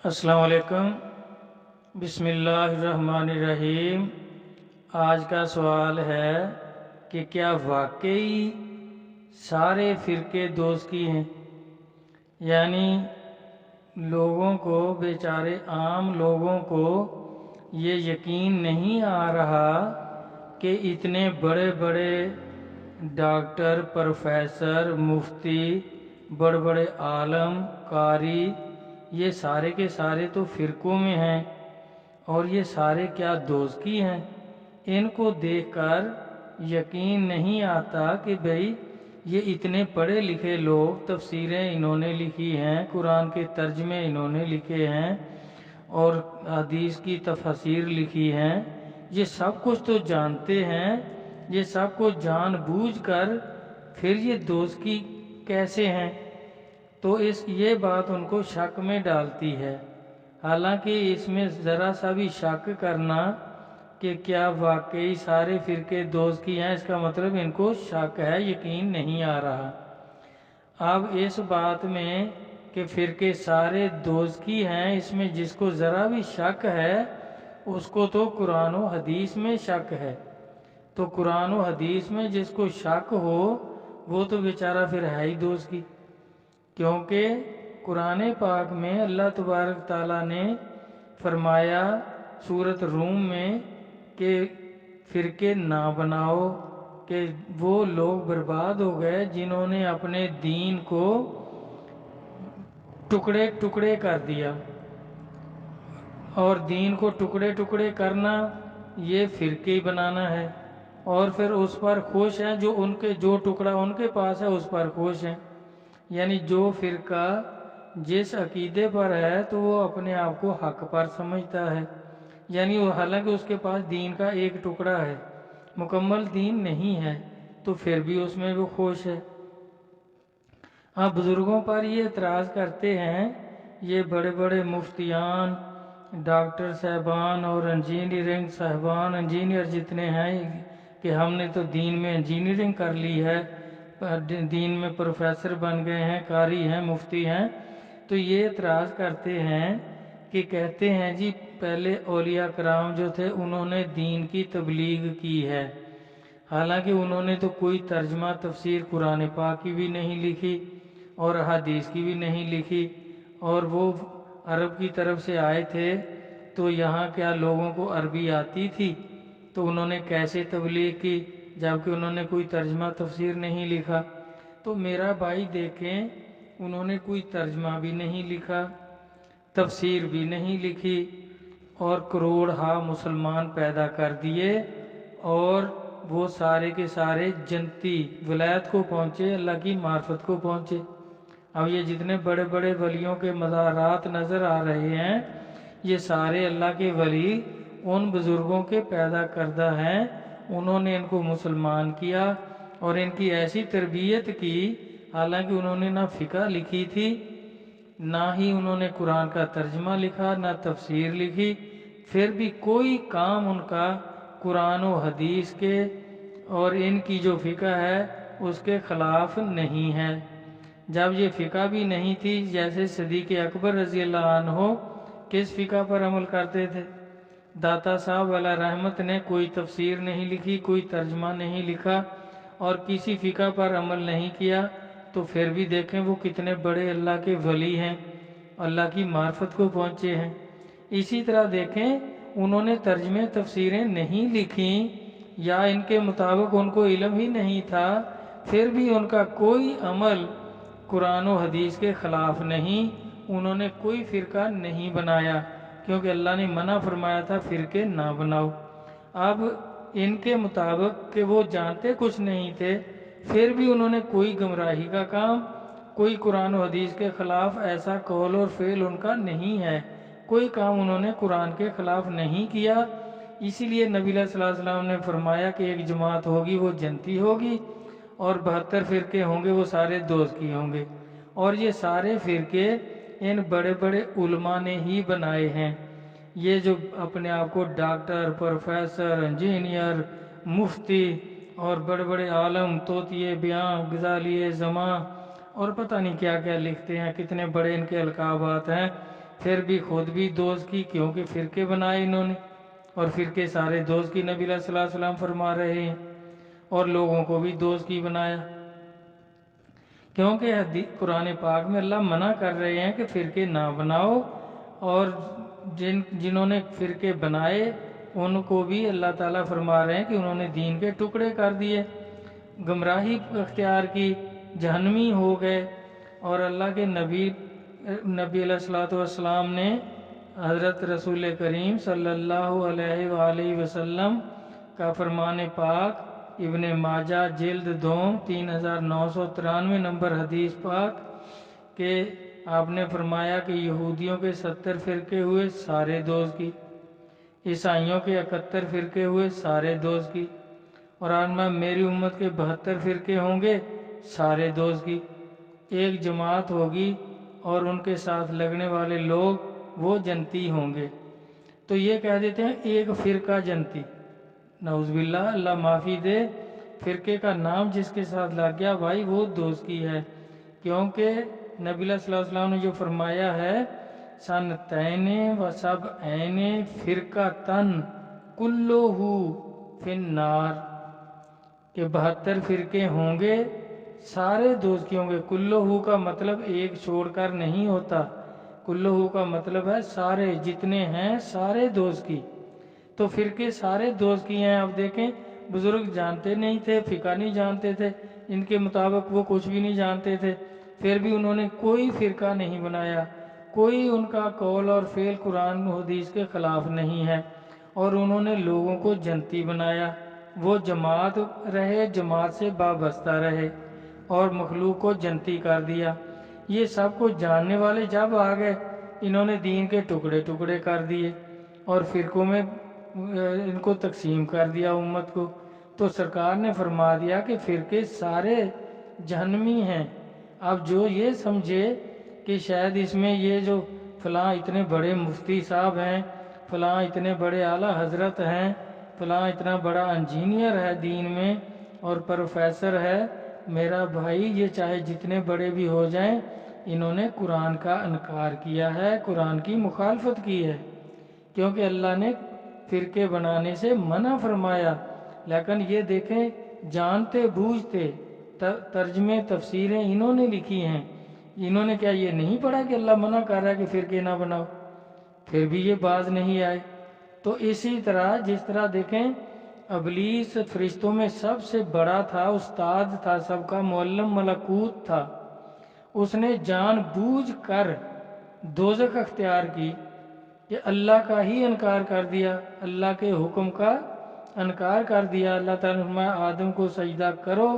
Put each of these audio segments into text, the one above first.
السلام علیکم۔ بسم اللہ الرحمن الرحیم۔ آج کا سوال ہے کہ کیا واقعی سارے فرقے دوست کی ہیں؟ یعنی لوگوں کو، بیچارے عام لوگوں کو یہ یقین نہیں آ رہا کہ اتنے بڑے بڑے ڈاکٹر، پروفیسر، مفتی، بڑے بڑے عالم، قاری، یہ سارے کے سارے تو فرقوں میں ہیں، اور یہ سارے کیا دوزکی ہیں؟ ان کو دیکھ کر یقین نہیں آتا کہ بھئی یہ اتنے پڑھے لکھے لوگ، تفسیریں انہوں نے لکھی ہیں، قرآن کے ترجمے انہوں نے لکھے ہیں اور حدیث کی تفاسیر لکھی ہیں، یہ سب کچھ تو جانتے ہیں، یہ سب کچھ جان بوجھ کر پھر یہ دوزکی کیسے ہیں؟ تو یہ بات ان کو شک میں ڈالتی ہے۔ حالانکہ اس میں ذرا سا بھی شک کرنا کہ کیا واقعی سارے فرقے دوزکی ہیں، اس کا مطلب ان کو شک ہے، یقین نہیں آ رہا۔ اب اس بات میں کہ فرقے سارے دوزکی ہیں، اس میں جس کو ذرا بھی شک ہے اس کو تو قرآن و حدیث میں شک ہے۔ تو قرآن و حدیث میں جس کو شک ہو وہ تو بیچارہ پھر ہے ہی دوزکی، کیونکہ قرآن پاک میں اللہ تبارک تعالیٰ نے فرمایا سورۃ روم میں کہ فرقے نہ بناؤ، کہ وہ لوگ برباد ہو گئے جنہوں نے اپنے دین کو ٹکڑے ٹکڑے کر دیا، اور دین کو ٹکڑے ٹکڑے کرنا یہ فرقے بنانا ہے، اور پھر اس پر خوش ہیں جو ٹکڑا ان کے پاس ہے اس پر خوش ہیں۔ یعنی جو فرقہ جس عقیدے پر ہے تو وہ اپنے آپ کو حق پر سمجھتا ہے، یعنی وہ حالانکہ اس کے پاس دین کا ایک ٹکڑا ہے، مکمل دین نہیں ہے، تو پھر بھی اس میں وہ خوش ہے۔ آپ بزرگوں پر یہ اعتراض کرتے ہیں، یہ بڑے بڑے مفتیان، ڈاکٹر صاحبان اور انجینئرنگ صاحبان، انجینئر جتنے ہیں کہ ہم نے تو دین میں انجینئرنگ کر لی ہے، دین میں پروفیسر بن گئے ہیں، قاری ہیں، مفتی ہیں، تو یہ اعتراض کرتے ہیں کہ کہتے ہیں جی پہلے اولیاء کرام جو تھے انہوں نے دین کی تبلیغ کی ہے، حالانکہ انہوں نے تو کوئی ترجمہ تفسیر قرآن پاک کی بھی نہیں لکھی اور حدیث کی بھی نہیں لکھی، اور وہ عرب کی طرف سے آئے تھے تو یہاں کیا لوگوں کو عربی آتی تھی؟ تو انہوں نے کیسے تبلیغ کی جبکہ انہوں نے کوئی ترجمہ تفسیر نہیں لکھا؟ تو میرا بھائی دیکھیں، انہوں نے کوئی ترجمہ بھی نہیں لکھا، تفسیر بھی نہیں لکھی، اور کروڑ ہا مسلمان پیدا کر دیے، اور وہ سارے کے سارے جنتی ولایت کو پہنچے، اللہ کی معرفت کو پہنچے۔ اب یہ جتنے بڑے بڑے ولیوں کے مزارات نظر آ رہے ہیں، یہ سارے اللہ کے ولی ان بزرگوں کے پیدا کردہ ہیں، انہوں نے ان کو مسلمان کیا اور ان کی ایسی تربیت کی، حالانکہ انہوں نے نہ فقہ لکھی تھی، نہ ہی انہوں نے قرآن کا ترجمہ لکھا، نہ تفسیر لکھی، پھر بھی کوئی کام ان کا قرآن و حدیث کے اور ان کی جو فقہ ہے اس کے خلاف نہیں ہے۔ جب یہ فقہ بھی نہیں تھی، جیسے صدیق اکبر رضی اللہ عنہ کس فقہ پر عمل کرتے تھے؟ داتا صاحب علیہ رحمت نے کوئی تفسیر نہیں لکھی، کوئی ترجمہ نہیں لکھا اور کسی فقہ پر عمل نہیں کیا، تو پھر بھی دیکھیں وہ کتنے بڑے اللہ کے ولی ہیں، اللہ کی معرفت کو پہنچے ہیں۔ اسی طرح دیکھیں انہوں نے ترجمے تفسیریں نہیں لکھیں یا ان کے مطابق ان کو علم ہی نہیں تھا، پھر بھی ان کا کوئی عمل قرآن و حدیث کے خلاف نہیں، انہوں نے کوئی فرقہ نہیں بنایا، کیونکہ اللہ نے منع فرمایا تھا فرقے نہ بناؤ۔ اب ان کے مطابق کہ وہ جانتے کچھ نہیں تھے، پھر بھی انہوں نے کوئی گمراہی کا کام، کوئی قرآن و حدیث کے خلاف ایسا قول اور فعل ان کا نہیں ہے، کوئی کام انہوں نے قرآن کے خلاف نہیں کیا۔ اسی لیے نبی صلی اللہ علیہ وسلم نے فرمایا کہ ایک جماعت ہوگی وہ جنتی ہوگی، اور 72 فرقے ہوں گے وہ سارے دوزکی ہوں گے، اور یہ سارے فرقے ان بڑے بڑے علماء نے ہی بنائے ہیں۔ یہ جو اپنے آپ کو ڈاکٹر، پروفیسر، انجینئر، مفتی اور بڑے بڑے عالم، طوطیے بیاں، غزالیے زماں اور پتہ نہیں کیا کیا لکھتے ہیں، کتنے بڑے ان کے القابات ہیں، پھر بھی خود بھی دوست کی، کیونکہ فرقے بنائے انہوں نے، اور فرقے سارے دوست کی نبی صلی اللہ علیہ وسلم فرما رہے ہیں، اور لوگوں کو بھی دوست کی بنایا، کیونکہ قرآن پاک میں اللہ منع کر رہے ہیں کہ فرقے نہ بناؤ، اور جنہوں نے فرقے بنائے ان کو بھی اللہ تعالیٰ فرما رہے ہیں کہ انہوں نے دین کے ٹکڑے کر دیے، گمراہی اختیار کی، جہنمی ہو گئے۔ اور اللہ کے نبی علیہ الصلوۃ والسلام نے حضرت رسول کریم صلی اللہ علیہ وآلہ وسلم کا فرمان پاک، ابن ماجہ جلد 2 3993 نمبر حدیث پاک کہ آپ نے فرمایا کہ یہودیوں کے 70 فرقے ہوئے، سارے دوست کی، عیسائیوں کے 71 فرقے ہوئے، سارے دوست کی، اور آج میری امت کے 72 فرقے ہوں گے، سارے دوست کی، ایک جماعت ہوگی اور ان کے ساتھ لگنے والے لوگ وہ جنتی ہوں گے۔ تو یہ کہہ دیتے ہیں ایک فرقہ جنتی، نعوذ باللہ، اللہ معافی دے، فرقے کا نام جس کے ساتھ لگ گیا بھائی وہ دوست کی ہے، کیونکہ نبی صلی اللہ علیہ وسلم نے جو فرمایا ہے سنتین و سبعین فرقۃ کلہ فی النار، کہ 72 فرقے ہوں گے، سارے دوست کی ہوں گے۔ کلہ کا مطلب ایک چھوڑ کر نہیں ہوتا، کلہ کا مطلب ہے سارے جتنے ہیں سارے دوست کی، تو فرقے سارے دوست کی ہیں۔ اب دیکھیں بزرگ جانتے نہیں تھے، فقہ نہیں جانتے تھے، ان کے مطابق وہ کچھ بھی نہیں جانتے تھے، پھر بھی انہوں نے کوئی فرقہ نہیں بنایا، کوئی ان کا قول اور فعل قرآن و حدیث کے خلاف نہیں ہے، اور انہوں نے لوگوں کو جنتی بنایا، وہ جماعت رہے، جماعت سے وابستہ رہے، اور مخلوق کو جنتی کر دیا۔ یہ سب کو جاننے والے جب آ گئے، انہوں نے دین کے ٹکڑے ٹکڑے کر دیے اور فرقوں میں ان کو تقسیم کر دیا امت کو، تو سرکار نے فرما دیا کہ فرقے سارے جہنمی ہیں۔ اب جو یہ سمجھے کہ شاید اس میں یہ جو فلاں اتنے بڑے مفتی صاحب ہیں، فلاں اتنے بڑے اعلیٰ حضرت ہیں، فلاں اتنا بڑا انجینئر ہے دین میں اور پروفیسر ہے، میرا بھائی یہ چاہے جتنے بڑے بھی ہو جائیں، انہوں نے قرآن کا انکار کیا ہے، قرآن کی مخالفت کی ہے، کیونکہ اللہ نے فرقے بنانے سے منع فرمایا۔ لیکن یہ دیکھیں جانتے بوجھتے ترجمے تفسیریں انہوں نے لکھی ہیں، انہوں نے کیا یہ نہیں پڑھا کہ اللہ منع کر رہا ہے کہ فرقے نہ بناؤ، پھر بھی یہ باز نہیں آئے۔ تو اسی طرح جس طرح دیکھیں ابلیس فرشتوں میں سب سے بڑا تھا، استاد تھا، سب کا معلم ملکوت تھا، اس نے جان بوجھ کر دوزخ اختیار کی کہ اللہ کا ہی انکار کر دیا، اللہ کے حکم کا انکار کر دیا۔ اللہ تعالیٰ نے فرمایا آدم کو سجدہ کرو،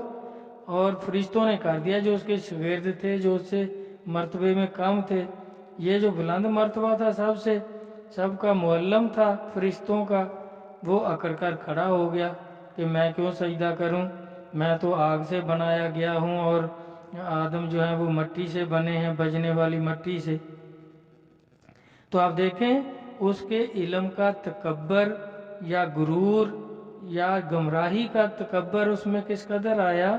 اور فرشتوں نے کر دیا جو اس کے شاگرد تھے، جو اس سے مرتبے میں کم تھے۔ یہ جو بلند مرتبہ تھا سب کا معلم تھا فرشتوں کا، وہ اکڑ کر کھڑا ہو گیا کہ میں کیوں سجدہ کروں، میں تو آگ سے بنایا گیا ہوں، اور آدم جو ہے وہ مٹی سے بنے ہیں، بجنے والی مٹی سے۔ تو آپ دیکھیں اس کے علم کا تکبر یا غرور یا گمراہی کا تکبر اس میں کس قدر آیا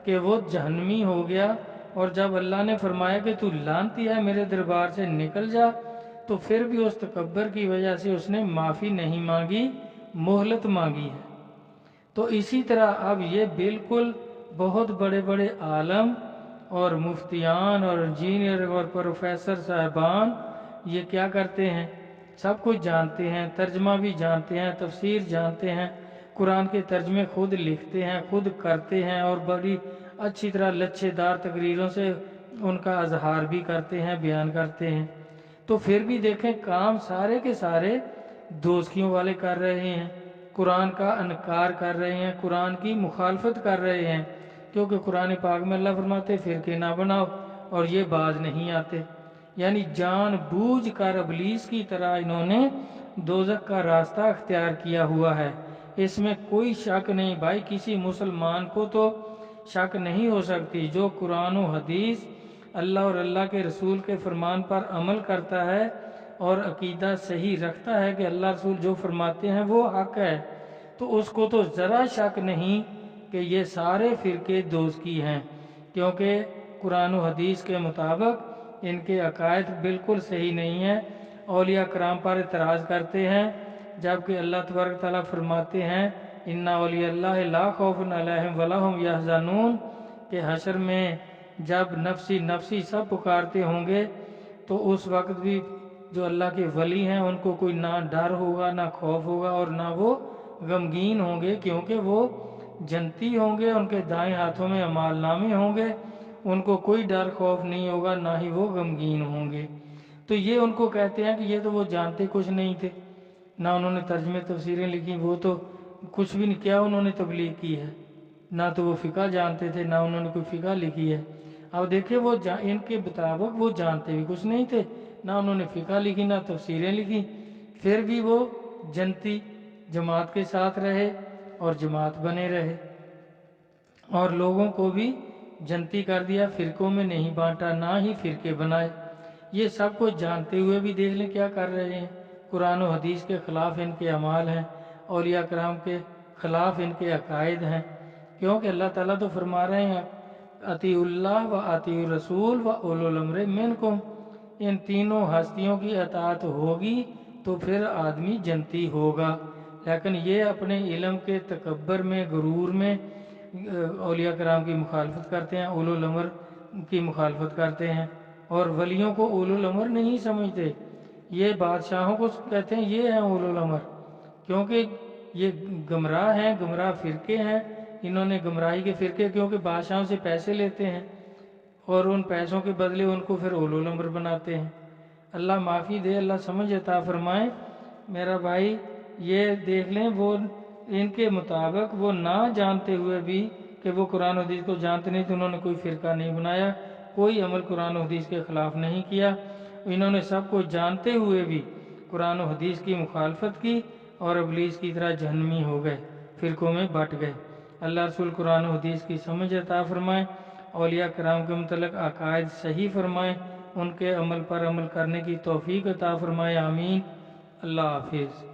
کہ وہ جہنمی ہو گیا، اور جب اللہ نے فرمایا کہ تو لعنتی ہے میرے دربار سے نکل جا، تو پھر بھی اس تکبر کی وجہ سے اس نے معافی نہیں مانگی، مہلت مانگی ہے۔ تو اسی طرح اب یہ بالکل بہت بڑے بڑے عالم اور مفتیان اور انجینئر اور پروفیسر صاحبان یہ کیا کرتے ہیں، سب کچھ جانتے ہیں، ترجمہ بھی جانتے ہیں، تفسیر جانتے ہیں، قرآن کے ترجمے خود لکھتے ہیں، خود کرتے ہیں، اور بڑی اچھی طرح لچھے دار تقریروں سے ان کا اظہار بھی کرتے ہیں، بیان کرتے ہیں، تو پھر بھی دیکھیں کام سارے کے سارے دوستیوں والے کر رہے ہیں، قرآن کا انکار کر رہے ہیں، قرآن کی مخالفت کر رہے ہیں، کیونکہ قرآن پاک میں اللہ فرماتے فرقے نہ بناؤ، اور یہ باز نہیں آتے، یعنی جان بوجھ کر ابلیس کی طرح انہوں نے دوزخ کا راستہ اختیار کیا ہوا ہے۔ اس میں کوئی شک نہیں بھائی، کسی مسلمان کو تو شک نہیں ہو سکتی، جو قرآن و حدیث اللہ اور اللہ کے رسول کے فرمان پر عمل کرتا ہے اور عقیدہ صحیح رکھتا ہے کہ اللہ رسول جو فرماتے ہیں وہ حق ہے، تو اس کو تو ذرا شک نہیں کہ یہ سارے فرقے دوست کی ہیں، کیونکہ قرآن و حدیث کے مطابق ان کے عقائد بالکل صحیح نہیں ہیں، اولیاء کرام پر اعتراض کرتے ہیں، جبکہ اللہ تبارک تعالیٰ فرماتے ہیں ان اولیاء اللہ لا خوف علیہم ولا هم یحزنون، کہ حشر میں جب نفسی نفسی سب پکارتے ہوں گے تو اس وقت بھی جو اللہ کے ولی ہیں ان کو کوئی نہ ڈر ہوگا نہ خوف ہوگا اور نہ وہ غمگین ہوں گے، کیونکہ وہ جنتی ہوں گے، ان کے دائیں ہاتھوں میں اعمال نامے ہوں گے، ان کو کوئی ڈر خوف نہیں ہوگا، نہ ہی وہ غمگین ہوں گے۔ تو یہ ان کو کہتے ہیں کہ یہ تو وہ جانتے کچھ نہیں تھے، نہ انہوں نے ترجمے تفسیریں لکھی، وہ تو کچھ بھی نہیں کیا انہوں نے تبلیغ کی ہے، نہ تو وہ فقہ جانتے تھے، نہ انہوں نے کوئی فقہ لکھی ہے۔ اب دیکھیں وہ ان کے مطابق وہ جانتے بھی کچھ نہیں تھے، نہ انہوں نے فقہ لکھی نہ تفسیریں لکھی، پھر بھی وہ جنتی جماعت کے ساتھ رہے اور جماعت بنے رہے، اور لوگوں کو بھی جنتی کر دیا، فرقوں میں نہیں بانٹا، نہ ہی فرقے بنائے۔ یہ سب کچھ جانتے ہوئے بھی دیکھ لیں کیا کر رہے ہیں، قرآن و حدیث کے خلاف ان کے اعمال ہیں، اولیاء کرام کے خلاف ان کے عقائد ہیں، کیونکہ اللہ تعالیٰ تو فرما رہے ہیں اطیعوا اللہ و اطیعوا الرسول و اولو الامر منکم، ان تینوں ہستیوں کی اطاعت ہوگی تو پھر آدمی جنتی ہوگا، لیکن یہ اپنے علم کے تکبر میں غرور میں اولیاء کرام کی مخالفت کرتے ہیں، اولو الامر کی مخالفت کرتے ہیں، اور ولیوں کو اولو الامر نہیں سمجھتے، یہ بادشاہوں کو کہتے ہیں یہ ہیں اولو الامر، کیونکہ یہ گمراہ ہیں، گمراہ فرقے ہیں، انہوں نے گمراہی کے فرقے کیونکہ بادشاہوں سے پیسے لیتے ہیں اور ان پیسوں کے بدلے ان کو پھر اولو الامر بناتے ہیں۔ اللہ معافی دے، اللہ سمجھ عطا فرمائے۔ میرا بھائی یہ دیکھ لیں وہ ان کے مطابق وہ نہ جانتے ہوئے بھی کہ وہ قرآن و حدیث کو جانتے نہیں تو انہوں نے کوئی فرقہ نہیں بنایا، کوئی عمل قرآن و حدیث کے خلاف نہیں کیا، انہوں نے سب کو جانتے ہوئے بھی قرآن و حدیث کی مخالفت کی اور ابلیس کی طرح جہنمی ہو گئے، فرقوں میں بٹ گئے۔ اللہ رسول قرآن و حدیث کی سمجھ عطا فرمائے، اولیاء کرام کے متعلق عقائد صحیح فرمائے، ان کے عمل پر عمل کرنے کی توفیق عطا فرمائے، آمین۔ اللہ حافظ۔